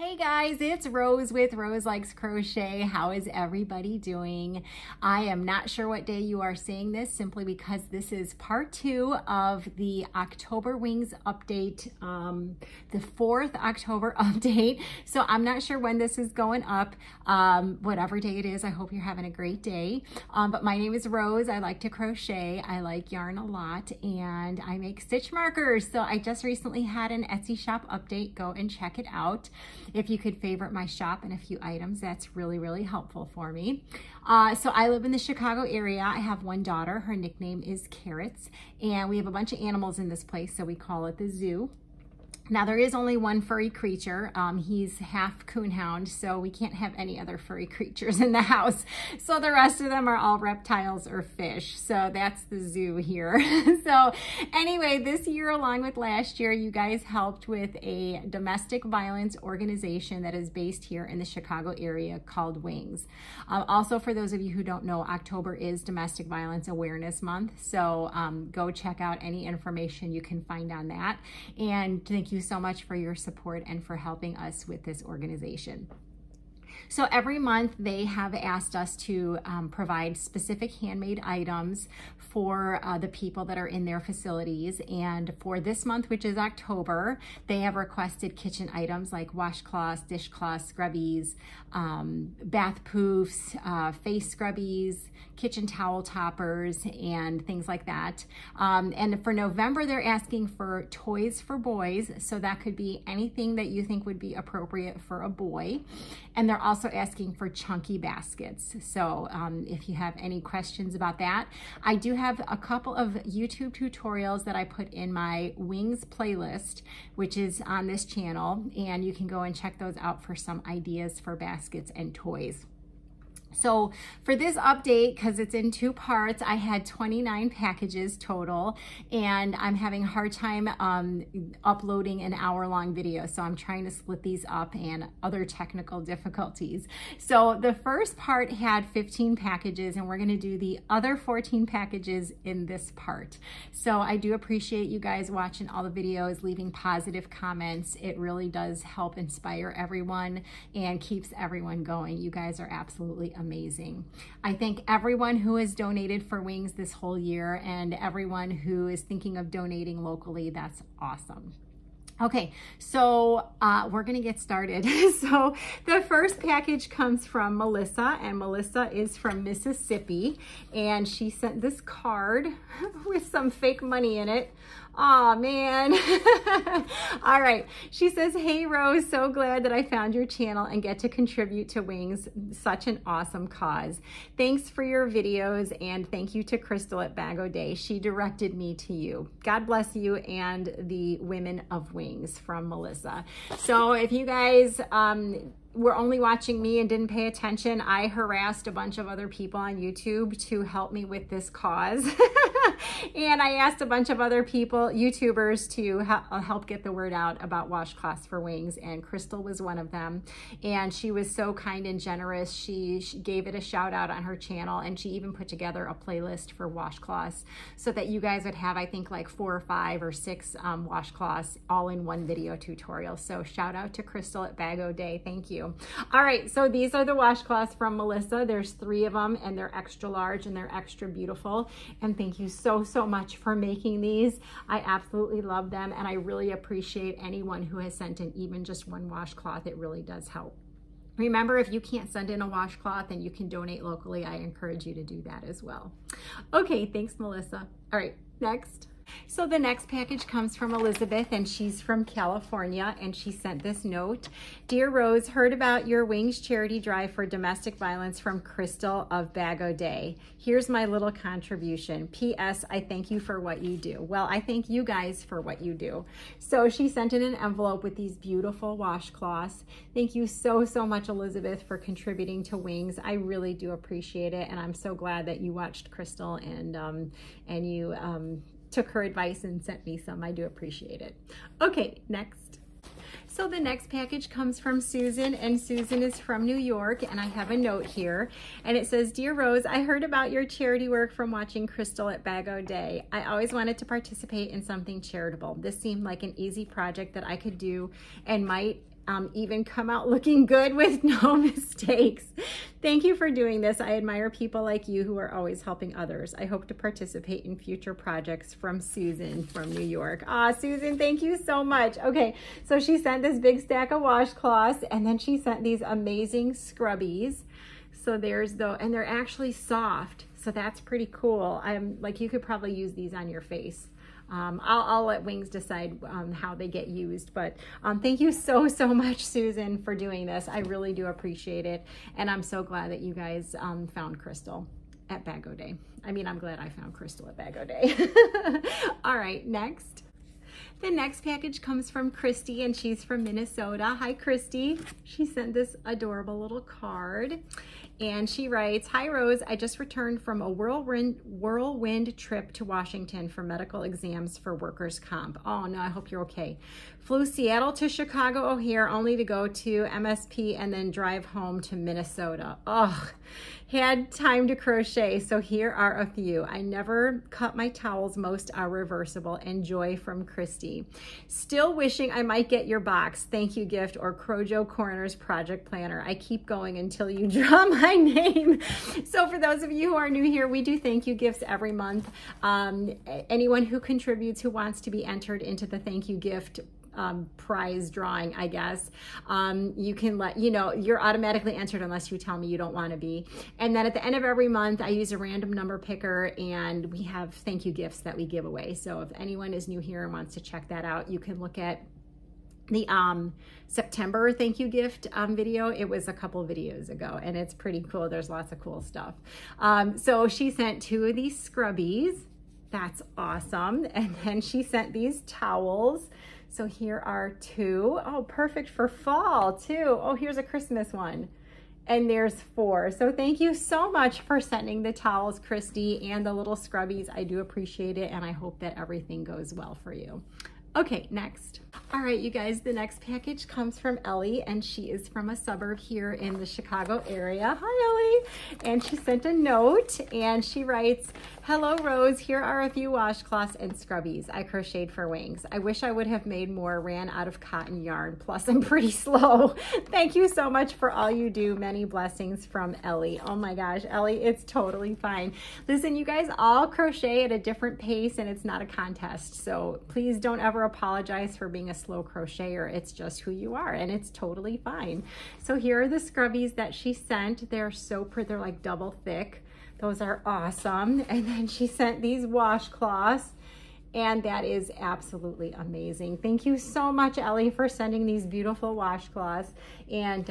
Hey guys, it's Rose with Rose Likes Crochet. How is everybody doing? I am not sure what day you are seeing this, simply because this is part 2 of the October Wings update, the 4th October update. So I'm not sure when this is going up. Whatever day it is, I hope you're having a great day. But my name is Rose. I like to crochet. I like yarn a lot, and I make stitch markers. So I just recently had an Etsy shop update. Go and check it out. If you could favorite my shop and a few items, that's really, really helpful for me. So I live in the Chicago area. I have one daughter. Her nickname is Carrots, and we have a bunch of animals in this place, so we call it the zoo. Now, there is only one furry creature. He's half coonhound, so we can't have any other furry creatures in the house. So the rest of them are all reptiles or fish. So that's the zoo here. So anyway, this year, along with last year, you guys helped with a domestic violence organization that is based here in the Chicago area called Wings. Also, for those of you who don't know, October is Domestic Violence Awareness Month. So go check out any information you can find on that. And thank you so much for your support and for helping us with this organization. So every month they have asked us to provide specific handmade items for the people that are in their facilities. And for this month, which is October, they have requested kitchen items like washcloths, dishcloths, scrubbies, bath poofs, face scrubbies, kitchen towel toppers, and things like that. And for November, they're asking for toys for boys. So that could be anything that you think would be appropriate for a boy. And they're also asking for chunky baskets. So if you have any questions about that, I do have a couple of YouTube tutorials that I put in my Wings playlist, which is on this channel, and you can go and check those out for some ideas for baskets and toys. So for this update, because it's in 2 parts, I had 29 packages total, and I'm having a hard time uploading an hour-long video. So I'm trying to split these up and other technical difficulties. So the first part had 15 packages, and we're going to do the other 14 packages in this part. So I do appreciate you guys watching all the videos, leaving positive comments. It really does help inspire everyone and keeps everyone going. You guys are absolutely amazing. I thank everyone who has donated for Wings this whole year, and everyone who is thinking of donating locally. That's awesome. Okay, so we're gonna get started. So the first package comes from Melissa, and Melissa is from Mississippi, and she sent this card with some fake money in it. Oh man. All right. She says, "Hey Rose, so glad that I found your channel and get to contribute to Wings. Such an awesome cause. Thanks for your videos, and thank you to Crystal at Bag O' Day. She directed me to you. God bless you and the women of Wings," from Melissa. So if you guys were only watching me and didn't pay attention, I harassed a bunch of other people on YouTube to help me with this cause. And I asked a bunch of other people, YouTubers, to help get the word out about washcloths for Wings, and Crystal was one of them. And she was so kind and generous. She gave it a shout out on her channel, and she even put together a playlist for washcloths so that you guys would have, I think, like 4 or 5 or 6 washcloths all in one video tutorial. So shout out to Crystal at Bag O' Day. Thank you. All right, so these are the washcloths from Melissa. There's 3 of them, and they're extra large and they're extra beautiful. And thank you so much for making these. I absolutely love them, and I really appreciate anyone who has sent in even just one washcloth. It really does help. Remember, if you can't send in a washcloth and you can donate locally, I encourage you to do that as well. Okay, thanks, Melissa. All right, next. So the next package comes from Elizabeth, and she's from California, and she sent this note. "Dear Rose, heard about your Wings charity drive for domestic violence from Crystal of Bag O' Day. Here's my little contribution. P.S. I thank you for what you do." Well, I thank you guys for what you do. So she sent in an envelope with these beautiful washcloths. Thank you so much, Elizabeth, for contributing to Wings. I really do appreciate it, and I'm so glad that you watched Crystal and you took her advice and sent me some. I do appreciate it. Okay, next. So the next package comes from Susan, and Susan is from New York, and I have a note here, and it says, "Dear Rose, I heard about your charity work from watching Crystal at Bag O' Day. I always wanted to participate in something charitable. This seemed like an easy project that I could do and might even come out looking good with no mistakes. Thank you for doing this. I admire people like you who are always helping others. I hope to participate in future projects. From Susan from New York. Susan, thank you so much. Okay, so she sent this big stack of washcloths, and then she sent these amazing scrubbies. So there's and they're actually soft. So that's pretty cool. I'm like, you could probably use these on your face. I'll let Wings decide how they get used, but thank you so much, Susan, for doing this. I really do appreciate it, and I'm so glad that you guys found Crystal at Bag O Day. I mean, I'm glad I found Crystal at Bag O Day. All right, next. The next package comes from Christy, and she's from Minnesota. Hi, Christy. She sent this adorable little card. And she writes, "Hi Rose, I just returned from a whirlwind trip to Washington for medical exams for workers' comp. Oh no, I hope you're okay. Flew Seattle to Chicago O'Hare only to go to MSP and then drive home to Minnesota. Ugh, had time to crochet, so here are a few. I never cut my towels, most are reversible. Enjoy, from Christy. Still wishing I might get your box, thank you gift, or Crojo Corners project planner. I keep going until you draw my name." So for those of you who are new here, we do thank you gifts every month. Anyone who contributes who wants to be entered into the thank you gift prize drawing, I guess, you can you're automatically entered unless you tell me you don't want to be. And then at the end of every month, I use a random number picker, and we have thank you gifts that we give away. So if anyone is new here and wants to check that out, you can look at the September thank you gift video. It was a couple videos ago, and it's pretty cool. There's lots of cool stuff. So she sent 2 of these scrubbies. That's awesome. And then she sent these towels. So here are 2. Oh, perfect for fall too. Oh, here's a Christmas one. And there's 4. So thank you so much for sending the towels, Christy, and the little scrubbies. I do appreciate it, and I hope that everything goes well for you. Okay, next. All right, you guys, the next package comes from Ellie, and she is from a suburb here in the Chicago area. Hi, Ellie. And she sent a note, and she writes, "Hello, Rose. Here are a few washcloths and scrubbies I crocheted for Wings. I wish I would have made more, ran out of cotton yarn, plus I'm pretty slow. Thank you so much for all you do. Many blessings, from Ellie." Oh my gosh, Ellie, it's totally fine. Listen, you guys all crochet at a different pace, and it's not a contest. So please don't ever apologize for being a slow crocheter. It's just who you are, and it's totally fine. So here are the scrubbies that she sent. They're so pretty. They're like double thick. Those are awesome. And then she sent these washcloths, and that is absolutely amazing. Thank you so much, Ellie, for sending these beautiful washcloths. And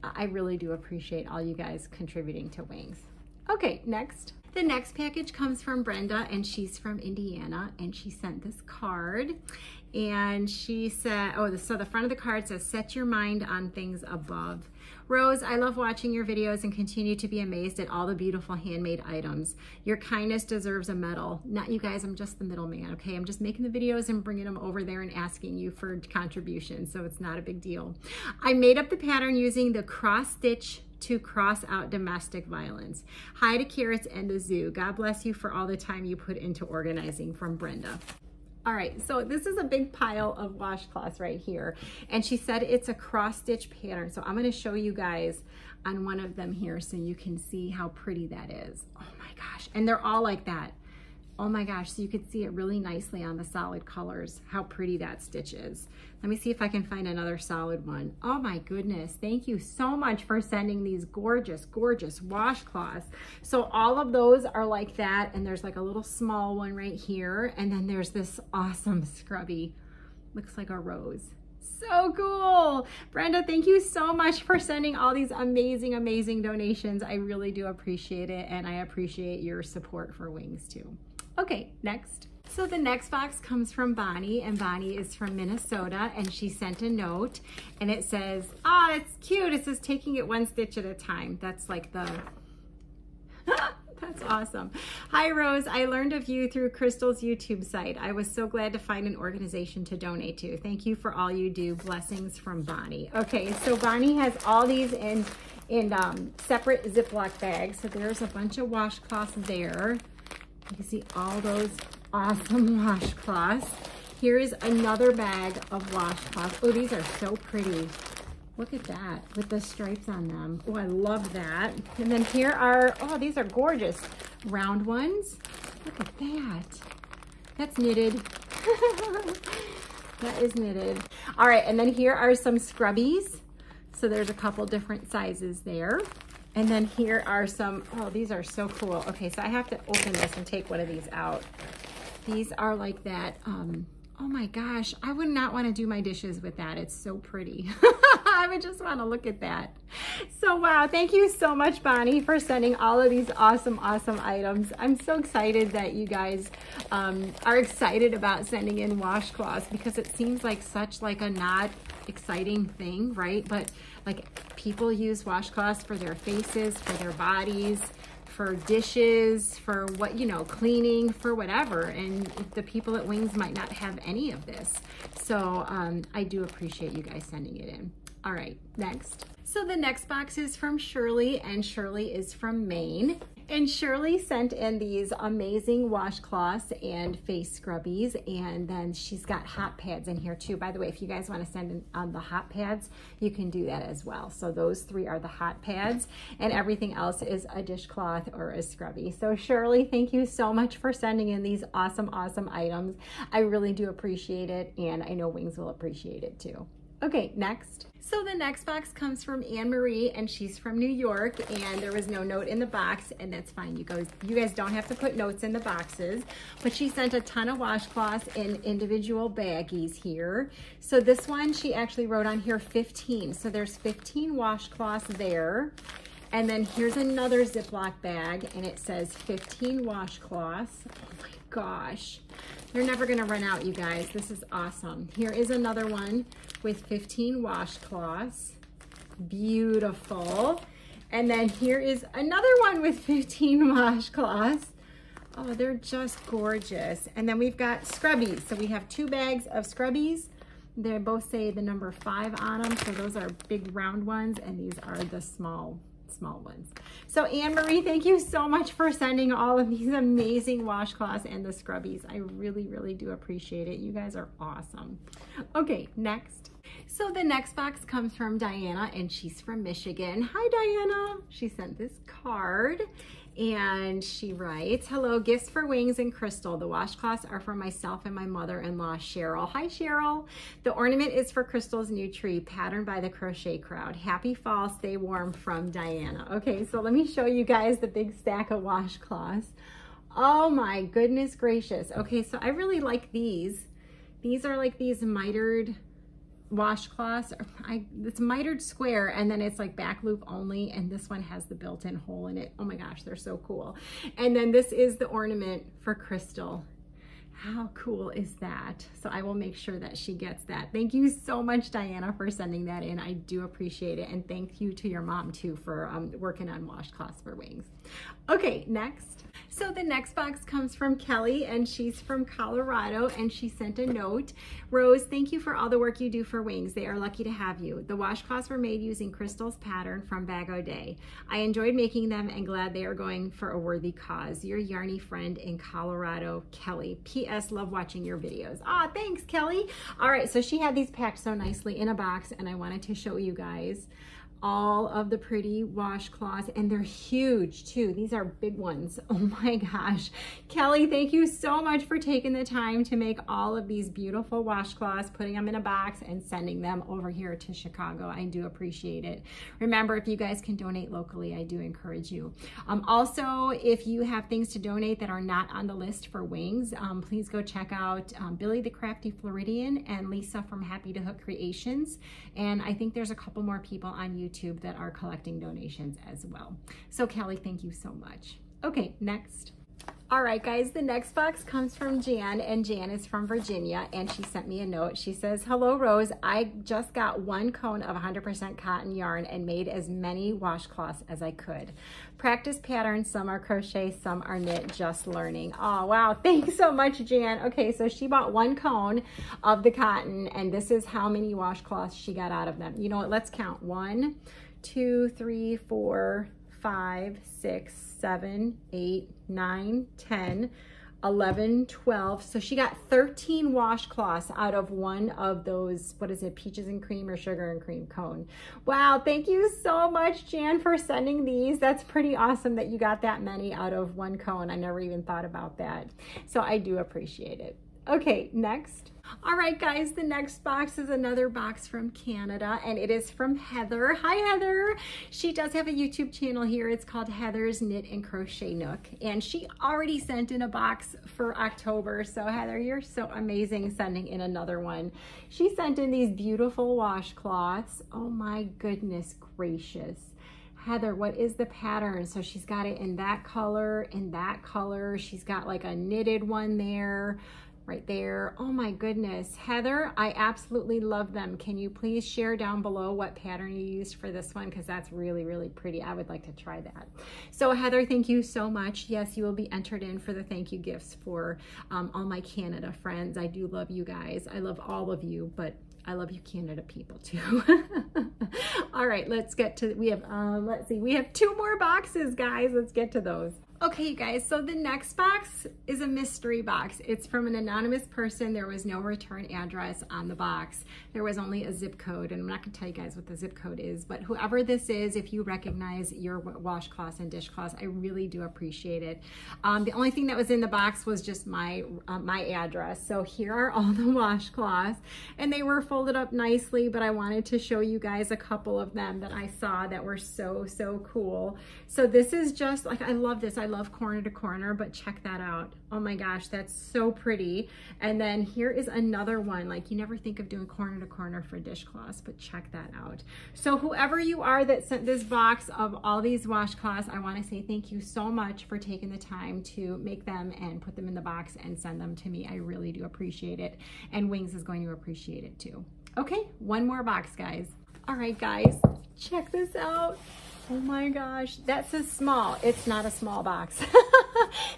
I really do appreciate all you guys contributing to Wings. Okay, next. The next package comes from Brenda, and she's from Indiana, and she sent this card, and she said, so the front of the card says, "Set your mind on things above. Rose, I love watching your videos and continue to be amazed at all the beautiful handmade items. Your kindness deserves a medal." Not you guys, I'm just the middleman, okay? I'm just making the videos and bringing them over there and asking you for contributions, so it's not a big deal. "I made up the pattern using the cross stitch to cross out domestic violence. Hi to Carrots and the Zoo. God bless you for all the time you put into organizing," from Brenda. All right, so this is a big pile of washcloths right here. And she said it's a cross stitch pattern. So I'm gonna show you guys on one of them here so you can see how pretty that is. Oh my gosh, and they're all like that. Oh my gosh, so you could see it really nicely on the solid colors, how pretty that stitch is. Let me see if I can find another solid one. Oh my goodness, thank you so much for sending these gorgeous, gorgeous washcloths. So all of those are like that, and there's like a little small one right here, and then there's this awesome scrubby. Looks like a rose. So cool. Brenda, thank you so much for sending all these amazing, amazing donations. I really do appreciate it, and I appreciate your support for Wings too. Okay, next. So the next box comes from Bonnie, and Bonnie is from Minnesota, and she sent a note, and it says, "Ah, it's cute. It says taking it one stitch at a time." That's like the, that's awesome. "Hi Rose, I learned of you through Crystal's YouTube site. I was so glad to find an organization to donate to. Thank you for all you do. Blessings, from Bonnie." Okay, so Bonnie has all these in separate Ziploc bags. So there's a bunch of washcloths there. You can see all those awesome washcloths. Here is another bag of washcloths. Oh, these are so pretty. Look at that with the stripes on them. Oh, I love that. And then here are, oh, these are gorgeous round ones. Look at that. That's knitted. That is knitted. All right, and then here are some scrubbies. So there's a couple different sizes there. And then here are some, oh, these are so cool. Okay, so I have to open this and take one of these out. These are like that, oh my gosh, I would not want to do my dishes with that. It's so pretty. I would just want to look at that. So wow, thank you so much, Bonnie, for sending all of these awesome, awesome items. I'm so excited that you guys are excited about sending in washcloths, because it seems like such like a not exciting thing, right? But like people use washcloths for their faces, for their bodies, for dishes, for what, you know, cleaning, for whatever. And the people at Wings might not have any of this. So I do appreciate you guys sending it in. All right, next. So the next box is from Shirley, and Shirley is from Maine. And Shirley sent in these amazing washcloths and face scrubbies, and then she's got hot pads in here too. By the way, if you guys want to send in the hot pads, you can do that as well. So those three are the hot pads, and everything else is a dishcloth or a scrubby. So Shirley, thank you so much for sending in these awesome, awesome items. I really do appreciate it, and I know Wings will appreciate it too. Okay, next. So the next box comes from Anne Marie, and she's from New York, and there was no note in the box, and that's fine. You guys don't have to put notes in the boxes, but she sent a ton of washcloths in individual baggies here. So this one, she actually wrote on here 15. So there's 15 washcloths there. And then here's another Ziploc bag, and it says 15 washcloths. Oh my gosh. They're never gonna run out, you guys. This is awesome. Here is another one with 15 washcloths. Beautiful. And then here is another one with 15 washcloths. Oh, they're just gorgeous. And then we've got scrubbies. So we have 2 bags of scrubbies. They both say the number 5 on them. So those are big round ones, and these are the small ones. So Anne Marie, thank you so much for sending all of these amazing washcloths and the scrubbies. I really, really do appreciate it. You guys are awesome. Okay, next. So the next box comes from Diana, and she's from Michigan. Hi, Diana. She sent this card, and she writes, hello, gifts for Wings and Crystal. The washcloths are for myself and my mother-in-law, Cheryl. Hi, Cheryl. The ornament is for Crystal's new tree, patterned by the Crochet Crowd. Happy fall, stay warm, from Diana. Okay, so let me show you guys the big stack of washcloths. Oh my goodness gracious. Okay, so I really like these. These are like these mitered washcloths. It's mitered square, and then it's like back loop only, and this one has the built-in hole in it. Oh my gosh, they're so cool. And then this is the ornament for Crystal. How cool is that? So I will make sure that she gets that. Thank you so much, Diana, for sending that in. I do appreciate it, and thank you to your mom too for working on washcloths for Wings. Okay, next. So the next box comes from Kelly, and she's from Colorado, and she sent a note. Rose, thank you for all the work you do for Wings. They are lucky to have you. The washcloths were made using Crystal's pattern from Bag O' Day. I enjoyed making them and glad they are going for a worthy cause. Your yarny friend in Colorado, Kelly. P.S. Love watching your videos. Ah, thanks, Kelly. All right, so she had these packed so nicely in a box, and I wanted to show you guys all of the pretty washcloths, and they're huge too. These are big ones. Oh my gosh. Kelly, thank you so much for taking the time to make all of these beautiful washcloths, putting them in a box and sending them over here to Chicago. I do appreciate it. Remember, if you guys can donate locally, I do encourage you. Also, if you have things to donate that are not on the list for Wings, please go check out Billy the Crafty Floridian and Lisa from Happy to Hook Creations. And I think there's a couple more people on YouTube that are collecting donations as well. So Kelly, thank you so much. Okay, next. All right, guys, the next box comes from Jan, and Jan is from Virginia, and she sent me a note. She says, hello, Rose. I just got 1 cone of 100% cotton yarn and made as many washcloths as I could. Practice patterns, some are crochet, some are knit, just learning. Oh, wow, thanks so much, Jan. Okay, so she bought 1 cone of the cotton, and this is how many washcloths she got out of them. You know what, let's count. 1, 2, 3, 4, 5, 6, 7, 8, 9, 10, 11, 12. So she got 13 washcloths out of one of those, what is it, peaches and cream or sugar and cream cone. Wow, thank you so much, Jan, for sending these. That's pretty awesome that you got that many out of one cone. I never even thought about that. So I do appreciate it. Okay, next. All right, guys, the next box is another box from Canada, and it is from Heather. Hi, Heather. She does have a YouTube channel here. It's called Heather's Knit and Crochet Nook, and she already sent in a box for October. So, Heather, you're so amazing sending in another one. She sent in these beautiful washcloths. Oh, my goodness gracious. Heather, what is the pattern? So she's got it in that color, in that color. She's got like a knitted one there. Right there. Oh my goodness. Heather, I absolutely love them. Can you please share down below what pattern you used for this one? Because that's really, really pretty. I would like to try that. So Heather, thank you so much. Yes, you will be entered in for the thank you gifts for all my Canada friends. I do love you guys. I love all of you, but I love you Canada people too. All right, let's get to, we have, let's see, we have 2 more boxes, guys. Let's get to those. Okay, you guys, so the next box is a mystery box. It's from an anonymous person. There was no return address on the box. There was only a zip code, and I'm not gonna tell you guys what the zip code is, but whoever this is, if you recognize your washcloths and dishcloths, I really do appreciate it. The only thing that was in the box was just my address. So here are all the washcloths, and they were folded up nicely, but I wanted to show you guys a couple of them that I saw that were so, so cool. So this is just like, I love this. I love corner to corner, but check that out. Oh my gosh, that's so pretty. And then here is another one. Like, you never think of doing corner to corner for dishcloths, but check that out. So whoever you are that sent this box of all these washcloths, I want to say thank you so much for taking the time to make them and put them in the box and send them to me. I really do appreciate it. And Wings is going to appreciate it too. Okay, one more box, guys. All right, guys, check this out. Oh my gosh, that says small. It's not a small box.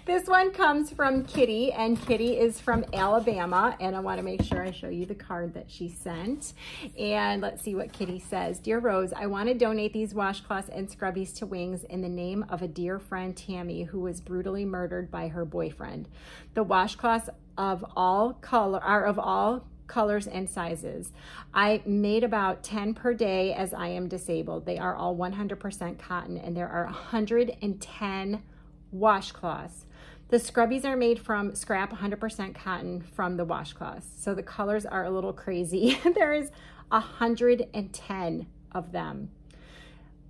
This one comes from Kitty, and Kitty is from Alabama, and I want to make sure I show you the card that she sent. And let's see what Kitty says. Dear Rose, I want to donate these washcloths and scrubbies to Wings in the name of a dear friend, Tammy, who was brutally murdered by her boyfriend. The washcloths are of all colors and sizes. I made about 10 per day as I am disabled. They are all 100% cotton, and there are 110 washcloths. The scrubbies are made from scrap 100% cotton from the washcloths. So the colors are a little crazy. There is 110 of them.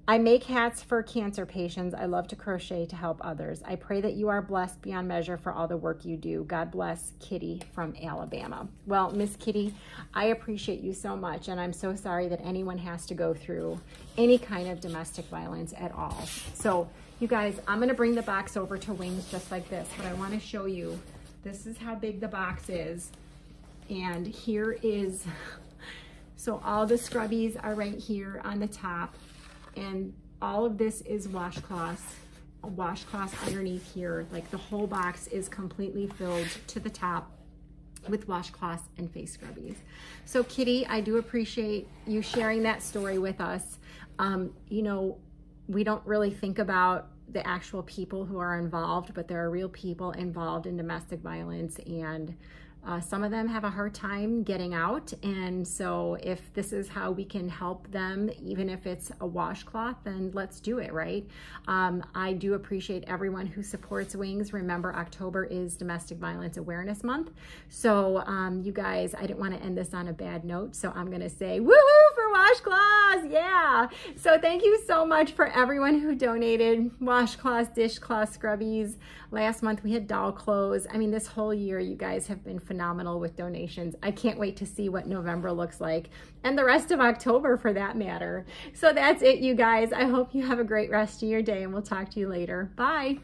I make hats for cancer patients. I love to crochet to help others. I pray that you are blessed beyond measure for all the work you do. God bless, Kitty from Alabama. Well, Miss Kitty, I appreciate you so much, and I'm so sorry that anyone has to go through any kind of domestic violence at all. So, you guys, I'm gonna bring the box over to Wings just like this, but I wanna show you, this is how big the box is. And here is, so all the scrubbies are right here on the top. And all of this is washcloths underneath here. Like, the whole box is completely filled to the top with washcloths and face scrubbies. So Kitty, I do appreciate you sharing that story with us. You know, we don't really think about the actual people who are involved, but there are real people involved in domestic violence, and some of them have a hard time getting out. And so if this is how we can help them, even if it's a washcloth, then let's do it, right? I do appreciate everyone who supports Wings. Remember, October is Domestic Violence Awareness Month. So you guys, I didn't want to end this on a bad note, so I'm going to say woohoo for washcloths. Yeah. So thank you so much for everyone who donated washcloths, dishcloths, scrubbies. Last month we had doll clothes. I mean, this whole year you guys have been phenomenal with donations. I can't wait to see what November looks like, and the rest of October for that matter. So that's it, you guys. I hope you have a great rest of your day, and we'll talk to you later. Bye.